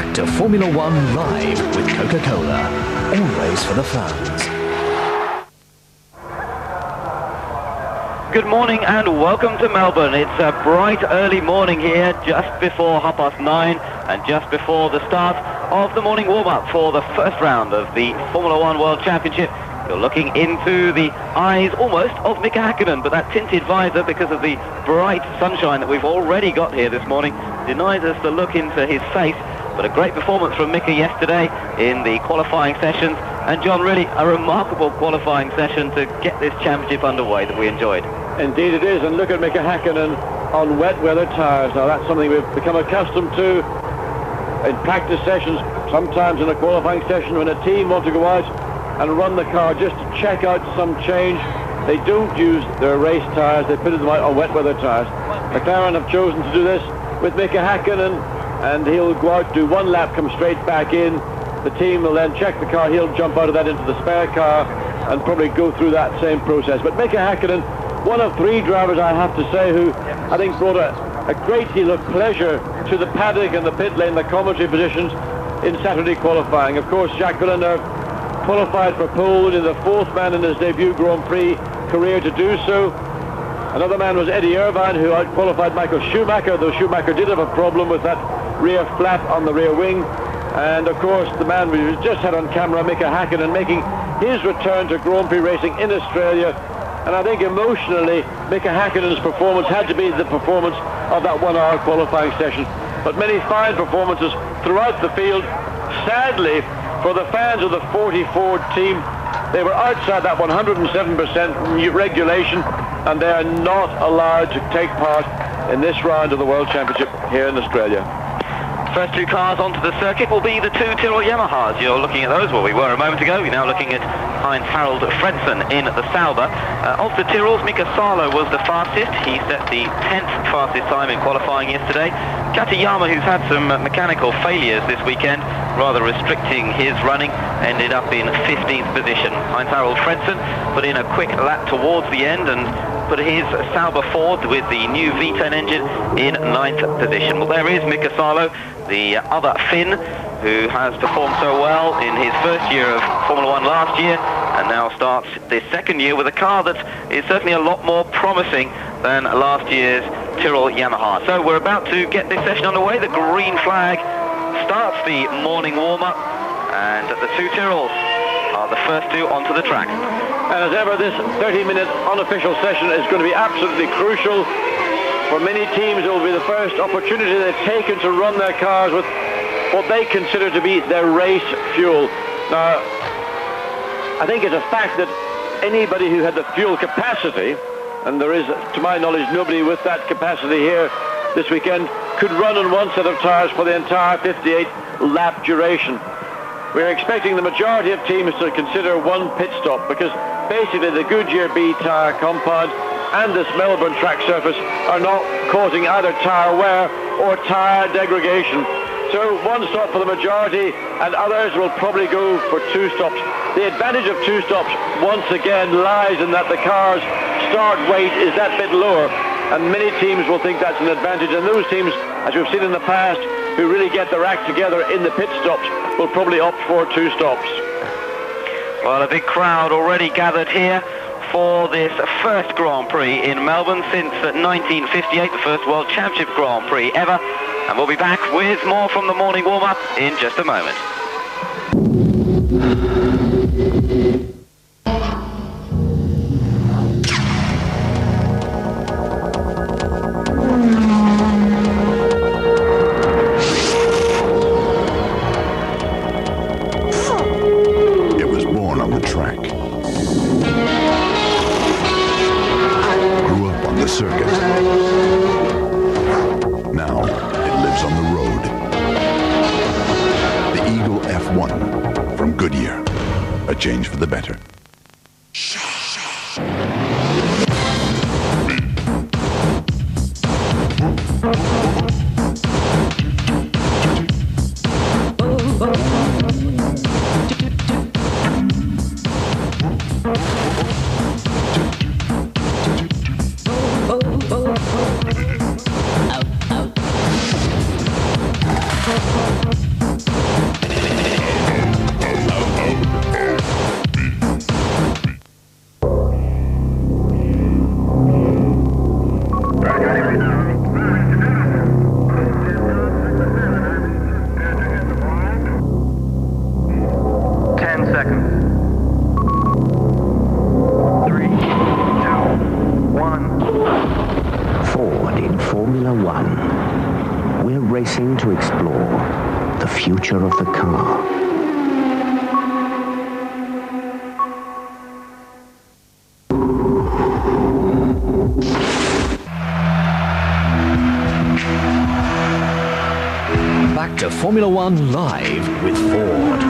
back to Formula One Live with Coca-Cola. Always for the fans. Good morning and welcome to Melbourne. It's a bright early morning here, just before 9:30 and just before the start of the morning warm-up for the first round of the Formula One World Championship. You're looking into the eyes almost of Mika Häkkinen, but that tinted visor, because of the bright sunshine that we've already got here this morning, denies us the look into his face. But a great performance from Mika yesterday in the qualifying sessions. And John, really a remarkable qualifying session to get this championship underway that we enjoyed. Indeed it is, and look at Mika Häkkinen on wet weather tyres. Now that's something we've become accustomed to in practice sessions, sometimes in a qualifying session when a team want to go out and run the car just to check out some change. They don't use their race tyres, they put them out on wet weather tyres. McLaren have chosen to do this with Mika Häkkinen, and he'll go out, do one lap, come straight back in. The team will then check the car, he'll jump out of that into the spare car and probably go through that same process. But Mika Häkkinen, one of three drivers, I have to say, who I think brought a great deal of pleasure to the paddock and the pit lane, the commentary positions in Saturday qualifying. Of course, Jacques Villeneuve qualified for pole, in the fourth man in his debut Grand Prix career to do so. Another man was Eddie Irvine, who out-qualified Michael Schumacher, though Schumacher did have a problem with that rear flap on the rear wing. And of course, the man we just had on camera, Mika Häkkinen, making his return to Grand Prix racing in Australia. And I think emotionally, Mika Häkkinen's performance had to be the performance of that 1 hour qualifying session. But many fine performances throughout the field. Sadly, for the fans of the 44 team, they were outside that 107% regulation, and they are not allowed to take part in this round of the World Championship here in Australia. First two cars onto the circuit will be the two Tyrrell Yamahas. You're looking at those, well, we were a moment ago. We're now looking at Heinz Harald Frentzen in the Sauber. Of the Tyrrells, Mika Salo was the fastest. He set the 10th fastest time in qualifying yesterday. Katayama, who's had some mechanical failures this weekend, rather restricting his running, ended up in 15th position. Heinz Harald Frentzen put in a quick lap towards the end and put his Sauber Ford with the new V10 engine in 9th position. Well, there is Mika Salo, the other Finn, who has performed so well in his first year of Formula One last year, and now starts this second year with a car that is certainly a lot more promising than last year's Tyrrell Yamaha. So we're about to get this session underway. The green flag starts the morning warm-up, and the two Tyrrells are the first two onto the track. And as ever, this 30-minute unofficial session is going to be absolutely crucial. For many teams, it will be the first opportunity they've taken to run their cars with what they consider to be their race fuel. Now, I think it's a fact that anybody who had the fuel capacity, and there is, to my knowledge, nobody with that capacity here this weekend, could run on one set of tyres for the entire 58-lap duration. We're expecting the majority of teams to consider one pit stop, because basically the Goodyear B tyre compound and this Melbourne track surface are not causing either tyre wear or tyre degradation. So one stop for the majority, and others will probably go for two stops. The advantage of two stops once again lies in that the car's start weight is that bit lower, and many teams will think that's an advantage, and those teams, as we've seen in the past, who really get their act together in the pit stops will probably opt for two stops. Well, a big crowd already gathered here for this first Grand Prix in Melbourne since 1958, the first World Championship Grand Prix ever. And we'll be back with more from the morning warm-up in just a moment. It was born on the track. Grew up on the circuit. Now it lives on the road. The Eagle F1 from Goodyear. A change for the better. Formula One. We're racing to explore the future of the car. Back to Formula One Live with Ford.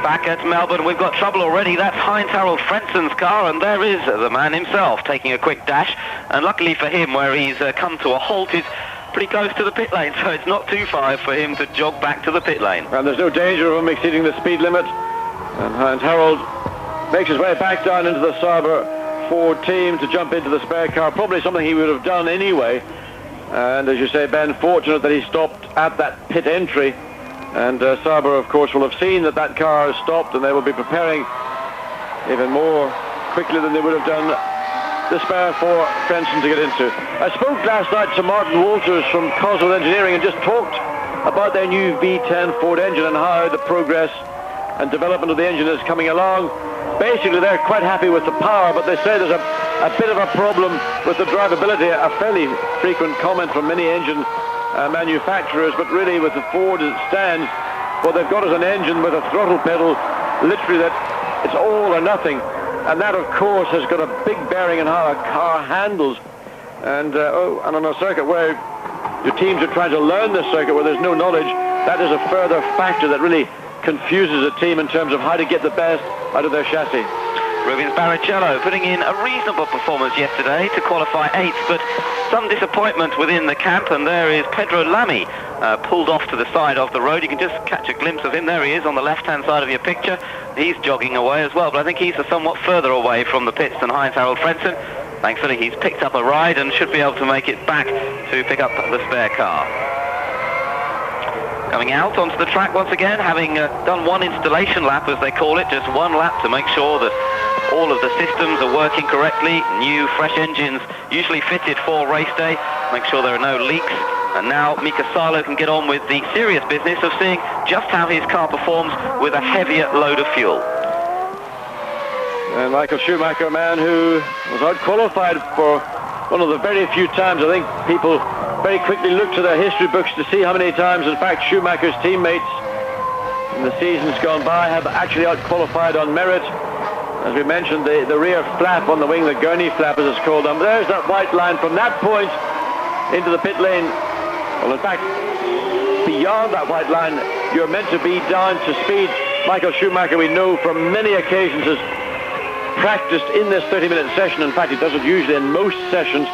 Back at Melbourne, we've got trouble already. That's Heinz Harald Frentzen's car, and there is the man himself taking a quick dash. And luckily for him, where he's come to a halt, is pretty close to the pit lane, so it's not too far for him to jog back to the pit lane. And there's no danger of him exceeding the speed limit. And Heinz Harald makes his way back down into the Sauber Ford team to jump into the spare car, probably something he would have done anyway. And as you say, Ben, fortunate that he stopped at that pit entry. And Sauber, of course, will have seen that that car has stopped, and they will be preparing even more quickly than they would have done the spare for Frentzen to get into. I spoke last night to Martin Walters from Cosworth Engineering and just talked about their new V10 Ford engine and how the progress and development of the engine is coming along. Basically, they're quite happy with the power, but they say there's a bit of a problem with the drivability, a fairly frequent comment from many engine manufacturers, but really with the Ford as it stands, what they've got is an engine with a throttle pedal, literally that it's all or nothing, and that of course has got a big bearing on how a car handles. And on a circuit where your teams are trying to learn this circuit where there's no knowledge, that is a further factor that really confuses a team in terms of how to get the best out of their chassis. Rubens Barrichello putting in a reasonable performance yesterday to qualify 8th, but some disappointment within the camp, and there is Pedro Lamy pulled off to the side of the road. You can just catch a glimpse of him. There he is on the left-hand side of your picture. He's jogging away as well, but I think he's somewhat further away from the pits than Heinz Harald Frentzen. Thankfully, he's picked up a ride and should be able to make it back to pick up the spare car. Coming out onto the track once again, having done one installation lap, as they call it, just one lap to make sure that all of the systems are working correctly. New, fresh engines, usually fitted for race day. Make sure there are no leaks. And now Mika Salo can get on with the serious business of seeing just how his car performs with a heavier load of fuel. And Michael Schumacher, a man who was out-qualified for one of the very few times, I think people very quickly look to their history books to see how many times, in fact, Schumacher's teammates in the seasons gone by have actually out-qualified on merit. As we mentioned, the rear flap on the wing, the gurney flap as it's called, there's that white line from that point into the pit lane. Well, in fact, beyond that white line, you're meant to be down to speed. Michael Schumacher, we know from many occasions, has practiced in this 30-minute session. In fact, he does it usually in most sessions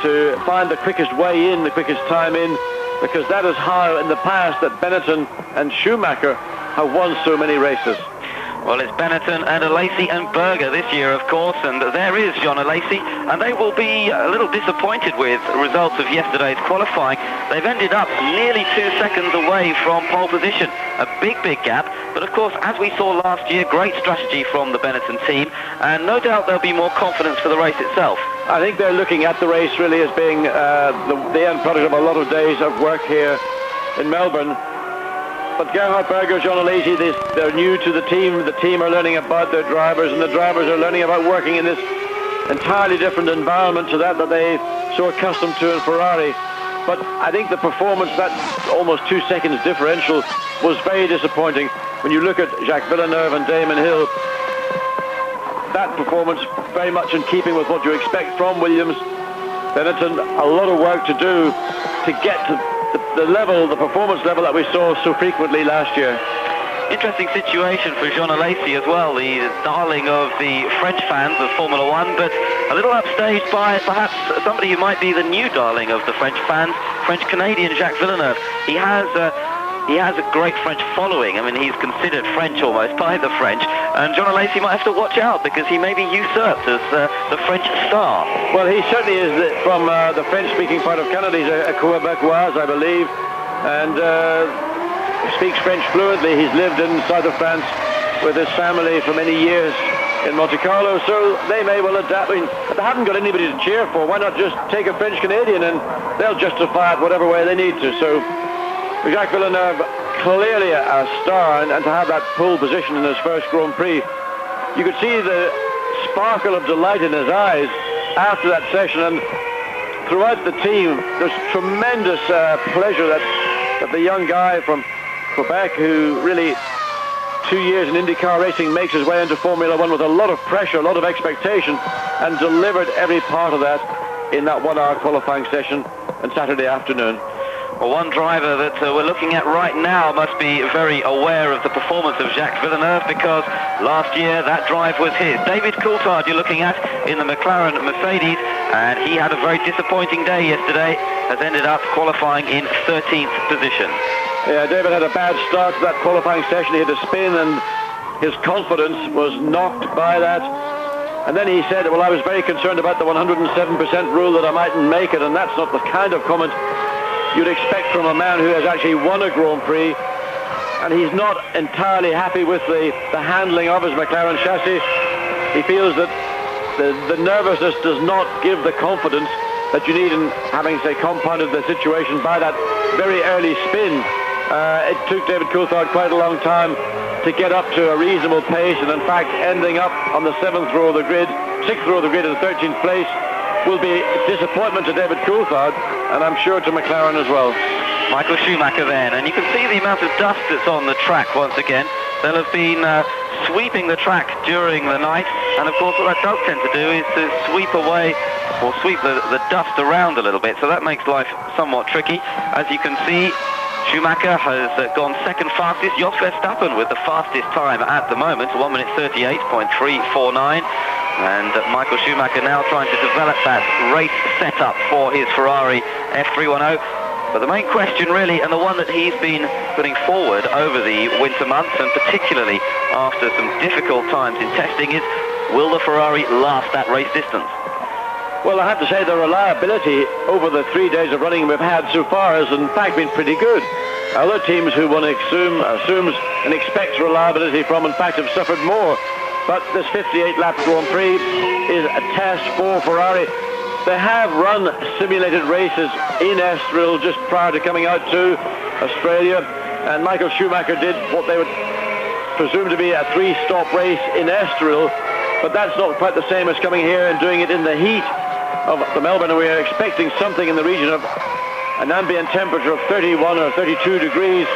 to find the quickest way in, the quickest time in, because that is how in the past that Benetton and Schumacher have won so many races. Well, it's Benetton and Alesi and Berger this year, of course, and there is Jean Alesi, and they will be a little disappointed with the results of yesterday's qualifying. They've ended up nearly 2 seconds away from pole position. A big, big gap, but of course, as we saw last year, great strategy from the Benetton team, and no doubt there'll be more confidence for the race itself. I think they're looking at the race really as being the end product of a lot of days of work here in Melbourne. But Gerhard Berger, Jean Alesi, they're new to the team. The team are learning about their drivers, and the drivers are learning about working in this entirely different environment to that they're so accustomed to in Ferrari. But I think the performance, that almost 2 seconds differential, was very disappointing. When you look at Jacques Villeneuve and Damon Hill, that performance very much in keeping with what you expect from Williams. Benetton, a lot of work to do to get to the performance level that we saw so frequently last year. Interesting situation for Jean Alesi as well, the darling of the French fans of Formula One, but a little upstaged by perhaps somebody who might be the new darling of the French fans, French-Canadian Jacques Villeneuve. He has a great French following. I mean, he's considered French almost by the French, and Jean Alesi might have to watch out because he may be usurped as the French star. Well, he certainly is from the French-speaking part of Canada. He's a Quebecois, I believe, and speaks French fluently. He's lived in south of France with his family for many years in Monte Carlo, so they may well adapt. I mean, they haven't got anybody to cheer for. Why not just take a French-Canadian and they'll justify it whatever way they need to. So Jacques Villeneuve, clearly a star, and to have that pole position in his first Grand Prix, you could see the sparkle of delight in his eyes after that session, and throughout the team, there's tremendous pleasure that the young guy from Quebec, who really 2 years in IndyCar racing, makes his way into Formula One with a lot of pressure, a lot of expectation, and delivered every part of that in that 1 hour qualifying session on Saturday afternoon. Well, one driver that we're looking at right now must be very aware of the performance of Jacques Villeneuve, because last year that drive was his. David Coulthard you're looking at in the McLaren Mercedes, and he had a very disappointing day yesterday, has ended up qualifying in 13th position. Yeah, David had a bad start to that qualifying session. He had a spin and his confidence was knocked by that. And then he said, well, I was very concerned about the 107% rule that I mightn't make it, and that's not the kind of comment you'd expect from a man who has actually won a Grand Prix. And he's not entirely happy with the handling of his McLaren chassis. He feels that the nervousness does not give the confidence that you need in having, say, compounded the situation by that very early spin. It took David Coulthard quite a long time to get up to a reasonable pace, and in fact ending up on the 6th row of the grid in 13th place will be a disappointment to David Coulthard, and I'm sure to McLaren as well. Michael Schumacher then, and you can see the amount of dust that's on the track once again. They'll have been sweeping the track during the night, and of course what that does tend to do is to sweep away or sweep the dust around a little bit, so that makes life somewhat tricky. As you can see, Schumacher has gone second fastest. Jos Verstappen with the fastest time at the moment, 1 minute 38.349. And Michael Schumacher now trying to develop that race setup for his Ferrari F310. But the main question really, and the one that he's been putting forward over the winter months, and particularly after some difficult times in testing, is will the Ferrari last that race distance? Well, I have to say the reliability over the 3 days of running we've had so far has in fact been pretty good. Other teams who one assumes and expects reliability from, in fact, have suffered more. But this 58-lap Grand Prix is a test for Ferrari. They have run simulated races in Estoril just prior to coming out to Australia, and Michael Schumacher did what they would presume to be a 3-stop race in Estoril, but that's not quite the same as coming here and doing it in the heat of the Melbourne, and we are expecting something in the region of an ambient temperature of 31 or 32 degrees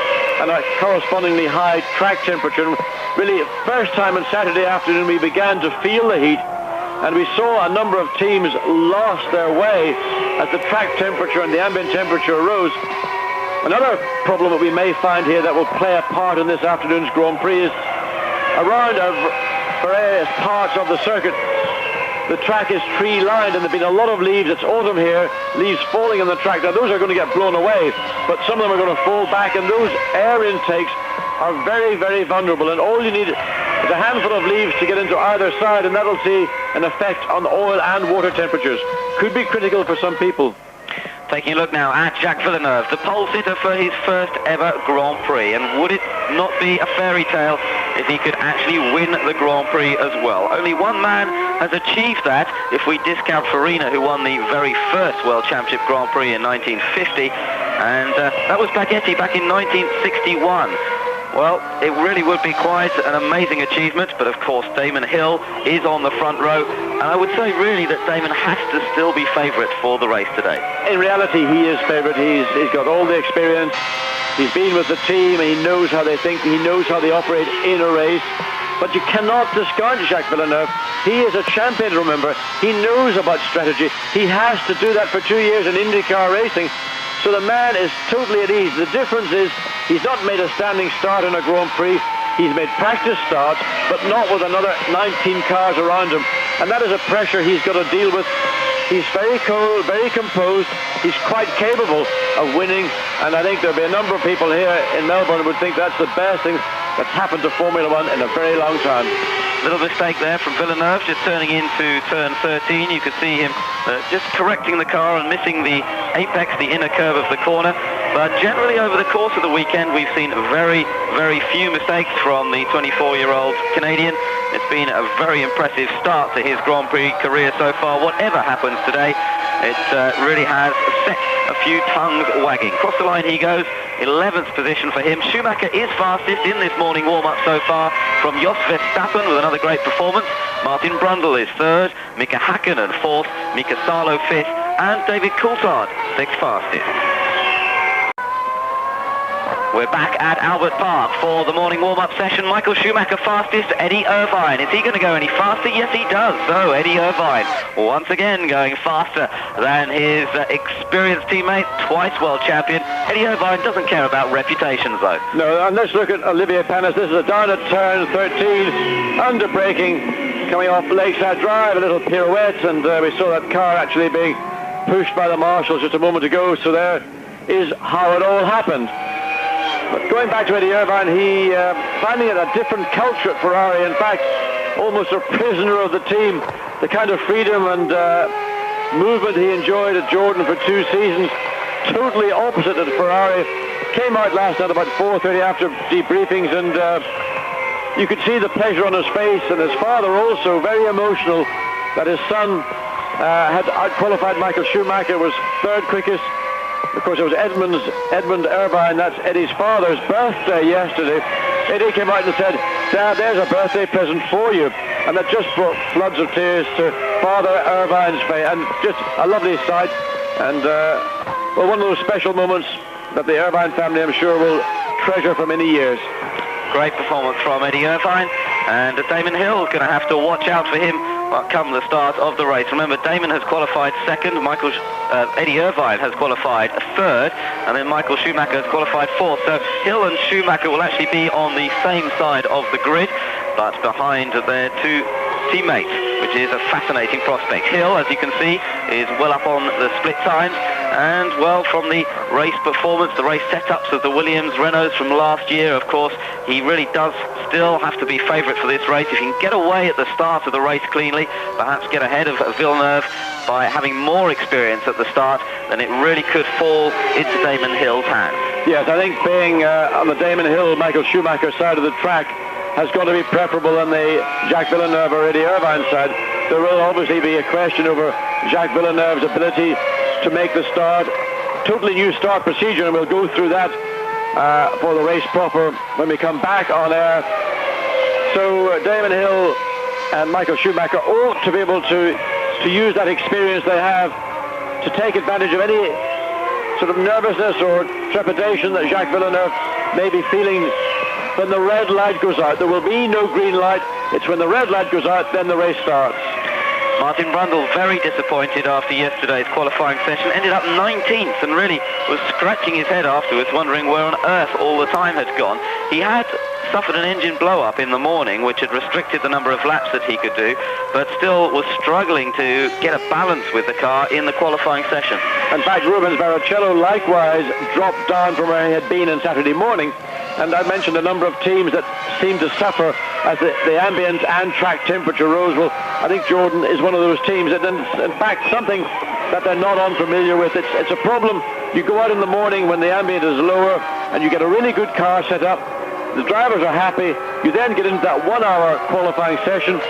and a correspondingly high track temperature. Really, first time on Saturday afternoon we began to feel the heat, and we saw a number of teams lost their way as the track temperature and the ambient temperature rose. Another problem that we may find here that will play a part in this afternoon's Grand Prix is around various parts of the circuit. The track is tree-lined, and there have been a lot of leaves. It's autumn here, leaves falling on the track. Now, those are going to get blown away, but some of them are going to fall back, and those air intakes are very, very vulnerable, and all you need is a handful of leaves to get into either side, and that'll see an effect on oil and water temperatures. Could be critical for some people. Taking a look now at Jacques Villeneuve, the pole sitter for his first ever Grand Prix, and would it not be a fairy tale if he could actually win the Grand Prix as well? Only one man has achieved that, if we discount Farina, who won the very first World Championship Grand Prix in 1950, and that was Baghetti back in 1961. Well, it really would be quite an amazing achievement, but of course Damon Hill is on the front row, and I would say really that Damon has to still be favourite for the race today. In reality, he is favourite. He's got all the experience. He's been with the team. He knows how they think. He knows how they operate in a race. But you cannot discount Jacques Villeneuve. He is a champion, remember. He knows about strategy. He has to do that for 2 years in IndyCar racing. So the man is totally at ease. The difference is he's not made a standing start in a Grand Prix. He's made practice starts, but not with another 19 cars around him. And that is a pressure he's got to deal with. He's very cool, very composed. He's quite capable of winning. And I think there'll be a number of people here in Melbourne who would think that's the best thing that's happened to Formula One in a very long time. Little mistake there from Villeneuve, just turning into turn 13. You could see him just correcting the car and missing the apex, the inner curve of the corner. But generally over the course of the weekend, we've seen very, very few mistakes from the 24-year-old Canadian. It's been a very impressive start to his Grand Prix career so far. Whatever happens today, It really has set a few tongues wagging. Across the line he goes, 11th position for him. Schumacher is fastest in this morning warm-up so far from Jos Verstappen with another great performance. Martin Brundle is third, Mika Häkkinen fourth, Mika Salo fifth, and David Coulthard sixth fastest. We're back at Albert Park for the morning warm-up session. Michael Schumacher fastest, Eddie Irvine. Is he going to go any faster? Yes, he does. So Eddie Irvine once again going faster than his experienced teammate, twice world champion. Eddie Irvine doesn't care about reputations though. No, and let's look at Olivier Panis. This is a down at turn 13, under braking, coming off Lakeside Drive, a little pirouette, and we saw that car actually being pushed by the marshals just a moment ago. So there is how it all happened. But going back to Eddie Irvine, he finding it a different culture at Ferrari. In fact, almost a prisoner of the team. The kind of freedom and movement he enjoyed at Jordan for 2 seasons, totally opposite at Ferrari. Came out last night about 4:30 after debriefings, and you could see the pleasure on his face, and his father also very emotional that his son had out-qualified Michael Schumacher, was third quickest. Of course, it was Edmund Irvine, that's Eddie's father's birthday yesterday. Eddie came out and said, "Dad, there's a birthday present for you." And that just brought floods of tears to Father Irvine's face, and just a lovely sight. And, well, one of those special moments that the Irvine family, I'm sure, will treasure for many years. Great performance from Eddie Irvine, and Damon Hill is going to have to watch out for him come the start of the race. Remember, Damon has qualified second, Eddie Irvine has qualified third, and then Michael Schumacher has qualified fourth. So Hill and Schumacher will actually be on the same side of the grid, but behind their two teammates, which is a fascinating prospect. Hill, as you can see, is well up on the split times, and well, from the race performance, the race setups of the Williams Renaults from last year, of course, he really does still have to be favourite for this race. If he can get away at the start of the race cleanly, perhaps get ahead of Villeneuve by having more experience at the start, then it really could fall into Damon Hill's hands. Yes, I think being on the Damon Hill, Michael Schumacher side of the track has got to be preferable than the Jacques Villeneuve or Eddie Irvine side. There will obviously be a question over Jacques Villeneuve's ability to make the start. Totally new start procedure, and we'll go through that for the race proper when we come back on air. So Damon Hill and Michael Schumacher ought to be able to use that experience they have to take advantage of any sort of nervousness or trepidation that Jacques Villeneuve may be feeling when the red light goes out. There will be no green light. It's when the red light goes out, then the race starts. Martin Brundle very disappointed after yesterday's qualifying session, ended up 19th and really was scratching his head afterwards, wondering where on earth all the time had gone. He had suffered an engine blow-up in the morning, which had restricted the number of laps that he could do, but still was struggling to get a balance with the car in the qualifying session. In fact, Rubens Barrichello likewise dropped down from where he had been on Saturday morning, and I mentioned a number of teams that seemed to suffer as the ambient and track temperature rose. Well, I think Jordan is one of those teams that, in fact, something that they're not unfamiliar with. It's a problem. You go out in the morning when the ambient is lower and you get a really good car set up. The drivers are happy. You then get into that 1 hour qualifying session.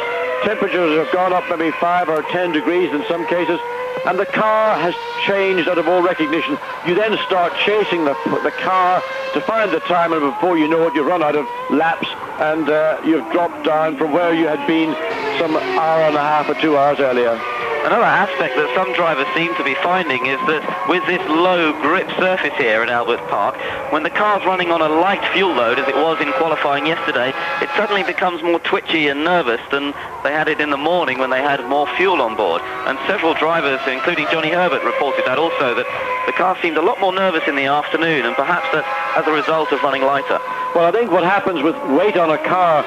Temperatures have gone up maybe 5 or 10 degrees in some cases, and the car has changed out of all recognition. You then start chasing the car to find the time, and before you know it, you've run out of laps, and you've dropped down from where you had been some hour and a half or 2 hours earlier. Another aspect that some drivers seem to be finding is that with this low grip surface here in Albert Park, when the car's running on a light fuel load, as it was in qualifying yesterday, it suddenly becomes more twitchy and nervous than they had it in the morning when they had more fuel on board. And several drivers, including Johnny Herbert, reported that also, that the car seemed a lot more nervous in the afternoon, and perhaps that's as a result of running lighter. Well, I think what happens with weight on a car,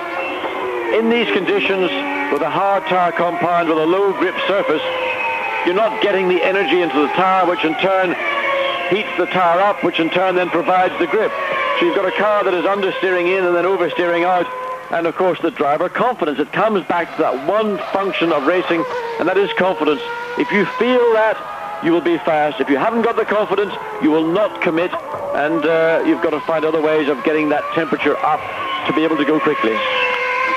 in these conditions, with a hard tire compound with a low grip surface, you're not getting the energy into the tire, which in turn heats the tire up, which in turn then provides the grip. So you've got a car that is understeering in and then oversteering out, and of course the driver confidence. It comes back to that one function of racing, and that is confidence. If you feel that, you will be fast. If you haven't got the confidence, you will not commit, and you've got to find other ways of getting that temperature up to be able to go quickly.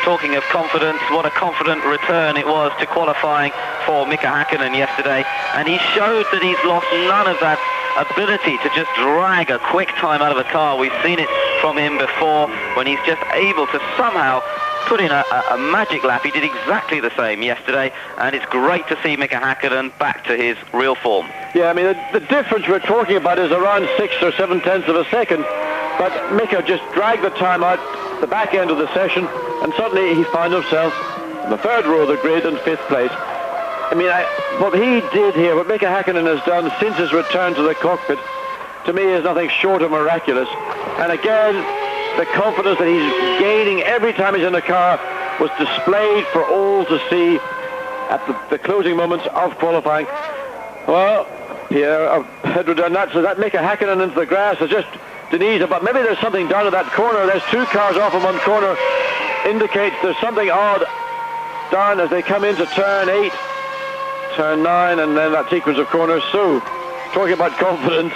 talking of confidence, what a confident return it was to qualifying for Mika Häkkinen yesterday. And he showed that he's lost none of that ability to just drag a quick time out of a car. We've seen it from him before when he's just able to somehow put in a magic lap. He did exactly the same yesterday, and it's great to see Mika Häkkinen back to his real form. Yeah, I mean, the difference we're talking about is around 6 or 7 tenths of a second, but Mika just dragged the time out the back end of the session, and suddenly he found himself in the third row of the grid in 5th place. I mean, what he did here, what Mika Häkkinen has done since his return to the cockpit, to me is nothing short of miraculous. And again, the confidence that he's gaining every time he's in the car was displayed for all to see at the closing moments of qualifying. Well, Pierre, so that Mika Häkkinen into the grass is just Denise, but maybe there's something down at that corner. There's 2 cars off in one corner, indicates there's something odd down as they come into turn 8, turn 9, and then that sequence of corners. So, talking about confidence,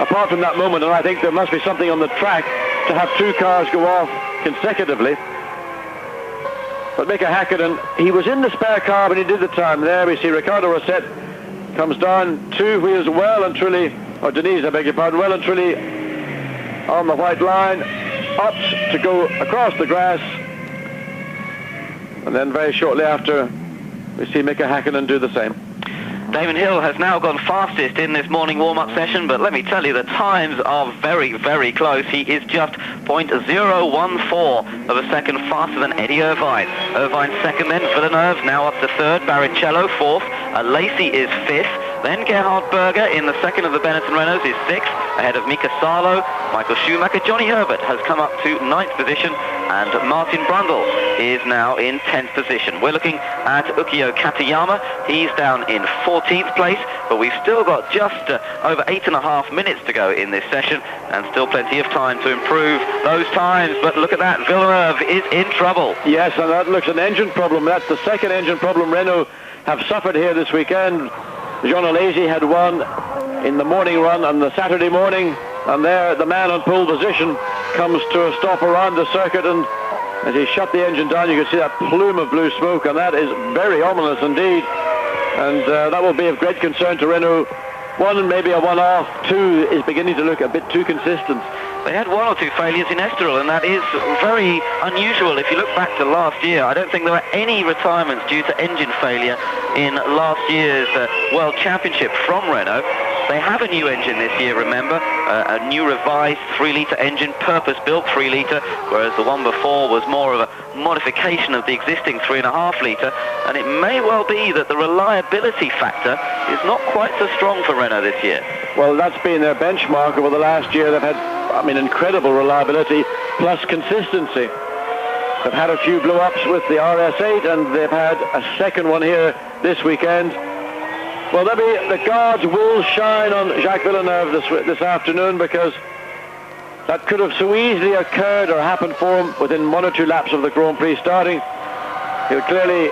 apart from that moment, and I think there must be something on the track to have 2 cars go off consecutively. But Mika Häkkinen, he was in the spare car when he did the time. There we see Ricardo Rosset comes down 2 wheels well and truly, or Denise, I beg your pardon, well and truly on the white line, opts to go across the grass. And then very shortly after, we see Mika Häkkinen do the same. Damon Hill has now gone fastest in this morning warm-up session, but let me tell you, the times are very, very close. He is just 0.014 of a second faster than Eddie Irvine. Irvine second, then Villeneuve now up to third, Barrichello fourth, Alesi is fifth, then Gerhard Berger in the second of the Benetton Renaults is sixth, ahead of Mika Salo. Michael Schumacher, Johnny Herbert has come up to 9th position, and Martin Brundle is now in 10th position. We're looking at Ukyo Katayama. He's down in 14th place, but we've still got just over 8.5 minutes to go in this session, and still plenty of time to improve those times. But look at that, Villeneuve is in trouble. Yes, and that looks an engine problem. That's the second engine problem Renault have suffered here this weekend. Jean Alesi had one in the morning run on the Saturday morning, and there the man on pole position comes to a stop around the circuit, and as he shut the engine down, you can see that plume of blue smoke, and that is very ominous indeed. And that will be of great concern to Renault. 1, maybe a one-off. 2 is beginning to look a bit too consistent. They had 1 or 2 failures in Estoril, and that is very unusual. If you look back to last year, I don't think there were any retirements due to engine failure in last year's World Championship from Renault. They have a new engine this year, remember, a new revised 3-litre engine, purpose-built 3-litre, whereas the one before was more of a modification of the existing 3.5-litre, and it may well be that the reliability factor is not quite so strong for Renault this year. Well, that's been their benchmark over the last year. They've had, incredible reliability plus consistency. They've had a few blow-ups with the RS8, and they've had a second one here this weekend. Well, the gods will shine on Jacques Villeneuve this afternoon, because that could have so easily occurred or happened for him within 1 or 2 laps of the Grand Prix starting. He'll clearly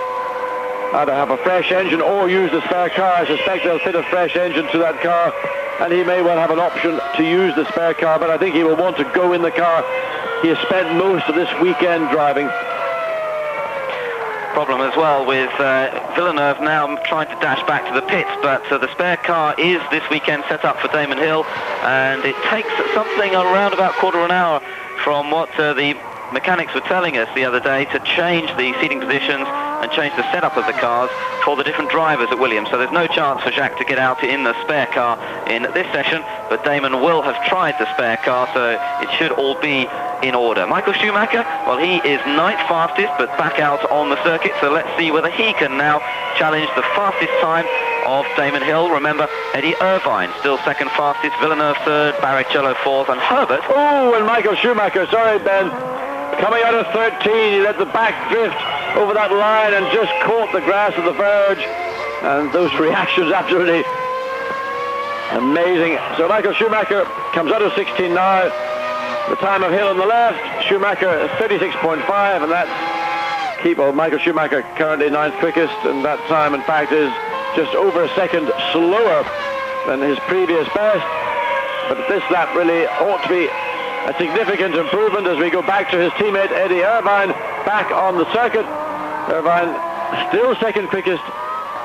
either have a fresh engine or use the spare car. I suspect they'll fit a fresh engine to that car, and he may well have an option to use the spare car, but I think he will want to go in the car he has spent most of this weekend driving. Problem as well with Villeneuve now trying to dash back to the pits, but the spare car is this weekend set up for Damon Hill, and it takes something around about quarter of an hour from what the mechanics were telling us the other day to change the seating positions and change the setup of the cars for the different drivers at Williams. So there's no chance for Jacques to get out in the spare car in this session, but Damon will have tried the spare car, so it should all be in order. Michael Schumacher, well, he is 9th fastest, but back out on the circuit, so let's see whether he can now challenge the fastest time of Damon Hill. Remember, Eddie Irvine still 2nd fastest, Villeneuve 3rd, Barrichello 4th, and Herbert. Oh, and Michael Schumacher, sorry Ben, coming out of 13, he let the back drift over that line and just caught the grass of the verge, and those reactions absolutely amazing. So Michael Schumacher comes out of 16 now. The time of Hill on the left, Schumacher 36.5, and that's Michael Schumacher currently 9th quickest, and that time in fact is just over a second slower than his previous best. But this lap really ought to be a significant improvement as we go back to his teammate Eddie Irvine, back on the circuit. Irvine still second quickest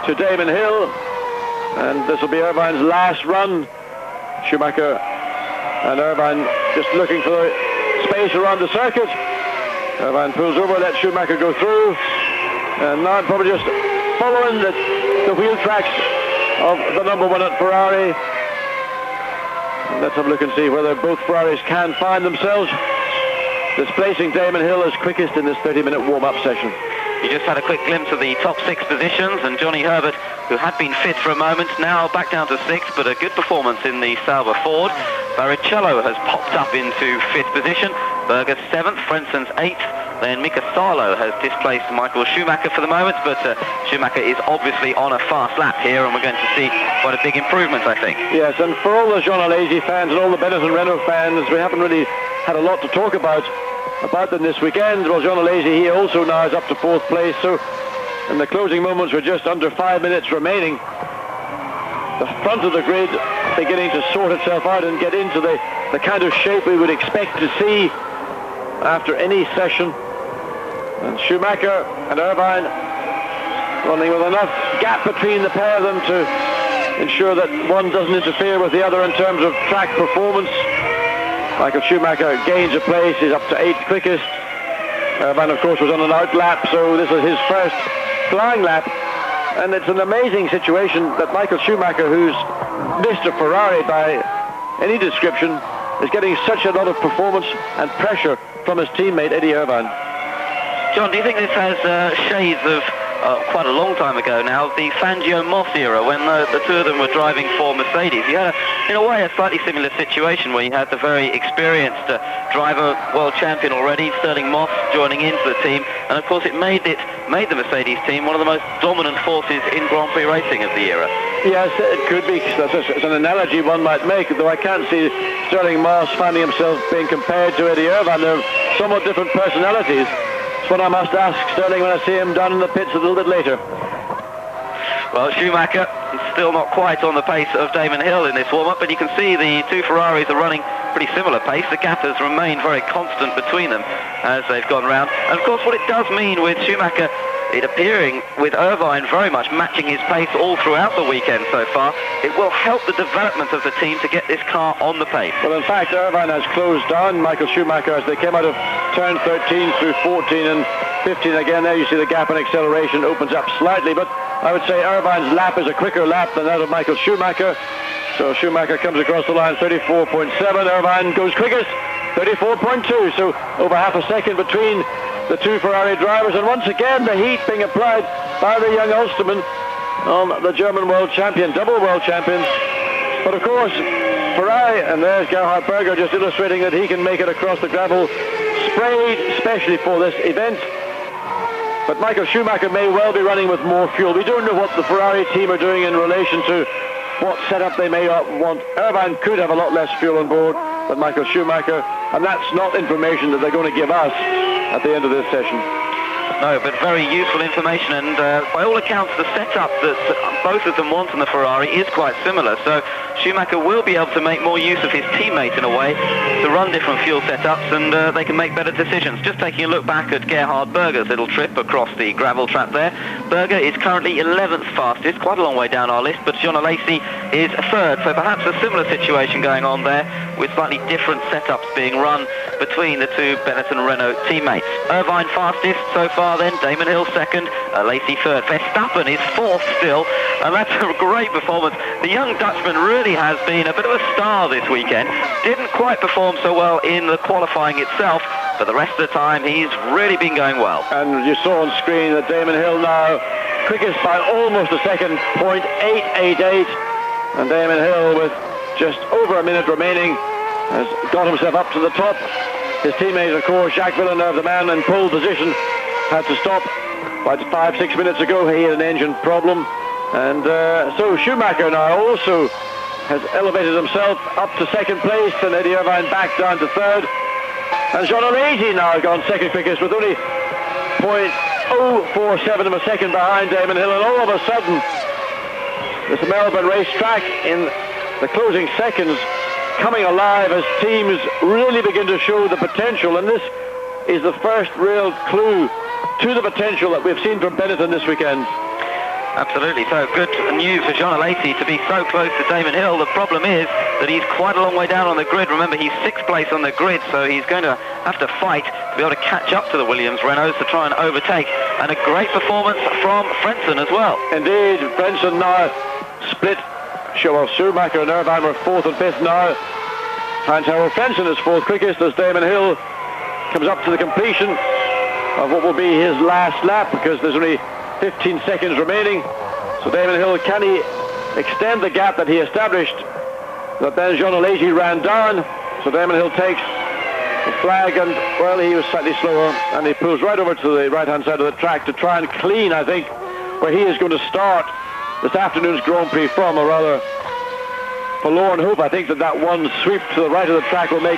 to Damon Hill, and this will be Irvine's last run. Schumacher and Irvine just looking for the space around the circuit. Irvine pulls over, lets Schumacher go through, and now probably just following the wheel tracks of the number one at Ferrari. And let's have a look and see whether both Ferraris can find themselves displacing Damon Hill as quickest in this 30-minute warm-up session. You just had a quick glimpse of the top 6 positions, and Johnny Herbert, who had been fifth for a moment, now back down to 6th, but a good performance in the Sauber Ford. Barrichello has popped up into 5th position, Berger 7th, Frenzen's 8th, then Michael Schumacher has displaced Michael Schumacher for the moment, but Schumacher is obviously on a fast lap here, and we're going to see quite a big improvement, I think. Yes, and for all the Jean Alesi fans and all the Bennett and Renault fans, we haven't really had a lot to talk about them this weekend. Well, Jean Alesi, he also now is up to 4th place, so in the closing moments with just under 5 minutes remaining, the front of the grid beginning to sort itself out and get into the kind of shape we would expect to see after any session. And Schumacher and Irvine running with enough gap between the pair of them to ensure that one doesn't interfere with the other in terms of track performance. Michael Schumacher gains a place, he's up to 8th quickest. Irvine, of course, was on an out lap, so this is his first flying lap. And it's an amazing situation that Michael Schumacher, who's Mr. Ferrari by any description, is getting such a lot of performance and pressure from his teammate Eddie Irvine. John, do you think this has shades of quite a long time ago now, the Fangio-Moss era, when the two of them were driving for Mercedes? You had, in a way, a slightly similar situation where you had the very experienced driver, world champion already, Sterling Moss, joining into the team, and of course it made the Mercedes team one of the most dominant forces in Grand Prix racing of the era. Yes, it could be. It's an analogy one might make, though I can't see Sterling Moss finding himself being compared to Eddie Irvine. They're somewhat different personalities. It's what I must ask Sterling when I see him down in the pits a little bit later. Well, Schumacher still not quite on the pace of Damon Hill in this warm-up, but you can see the two Ferraris are running pretty similar pace. The gap has remained very constant between them as they've gone round. And of course what it does mean with Schumacher, it appearing with Irvine very much matching his pace all throughout the weekend so far, it will help the development of the team to get this car on the pace. Well, in fact, Irvine has closed down Michael Schumacher as they came out of turn 13 through 14 and 15 again. There you see the gap in acceleration opens up slightly, but I would say Irvine's lap is a quicker lap than that of Michael Schumacher. So Schumacher comes across the line 34.7, Irvine goes quickest 34.2, so over half a second between the two Ferrari drivers, and once again the heat being applied by the young Ulsterman on the German world champion, double world champion. But of course Ferrari, and there's Gerhard Berger just illustrating that he can make it across the gravel, sprayed especially for this event. But Michael Schumacher may well be running with more fuel. We don't know what the Ferrari team are doing in relation to what setup they may want. Irvine could have a lot less fuel on board than Michael Schumacher, and that's not information that they're going to give us at the end of this session. No, but very useful information, and by all accounts the setup that both of them want in the Ferrari is quite similar, so Schumacher will be able to make more use of his teammate in a way to run different fuel setups, and they can make better decisions. Just taking a look back at Gerhard Berger's little trip across the gravel trap there. Berger is currently 11th fastest, quite a long way down our list, but Jean Alesi is 3rd, so perhaps a similar situation going on there with slightly different setups being run between the two Bennett and Renault teammates. Irvine fastest so far then, Damon Hill 2nd, Alesi 3rd. Verstappen is 4th still, and that's a great performance. The young Dutchman really has been a bit of a star this weekend. Didn't quite perform so well in the qualifying itself, but the rest of the time he's really been going well. And you saw on screen that Damon Hill now quickest by almost a second, 0.888, and Damon Hill with just over a minute remaining has got himself up to the top. His teammate, of course, Jacques Villeneuve, the man in pole position, had to stop about 5-6 minutes ago. He had an engine problem, and so Schumacher now also has elevated himself up to 2nd place, and Eddie Irvine back down to 3rd. And Jean Alesi now has gone 2nd quickest with only 0.047 of a second behind Damon Hill, and all of a sudden this Melbourne racetrack in the closing seconds coming alive as teams really begin to show the potential, and this is the first real clue to the potential that we've seen from Benetton this weekend. Absolutely. So good news for Jean Alesi to be so close to Damon Hill. The problem is that he's quite a long way down on the grid. Remember, he's 6th place on the grid, so he's going to have to fight to be able to catch up to the Williams Renaults to try and overtake. And a great performance from Frentzen as well. Indeed, Frentzen now split. Schumacher and Irvine were 4th and 5th now. Heinz Harald Frentzen is 4th quickest as Damon Hill comes up to the completion of what will be his last lap, because there's only 15 seconds remaining. So Damon Hill, can he extend the gap that he established that then Jean Alesi ran down? So Damon Hill takes the flag, and well, he was slightly slower, and he pulls right over to the right hand side of the track to try and clean, I think, where he is going to start this afternoon's Grand Prix from, a rather forlorn hope. I think that one sweep to the right of the track will make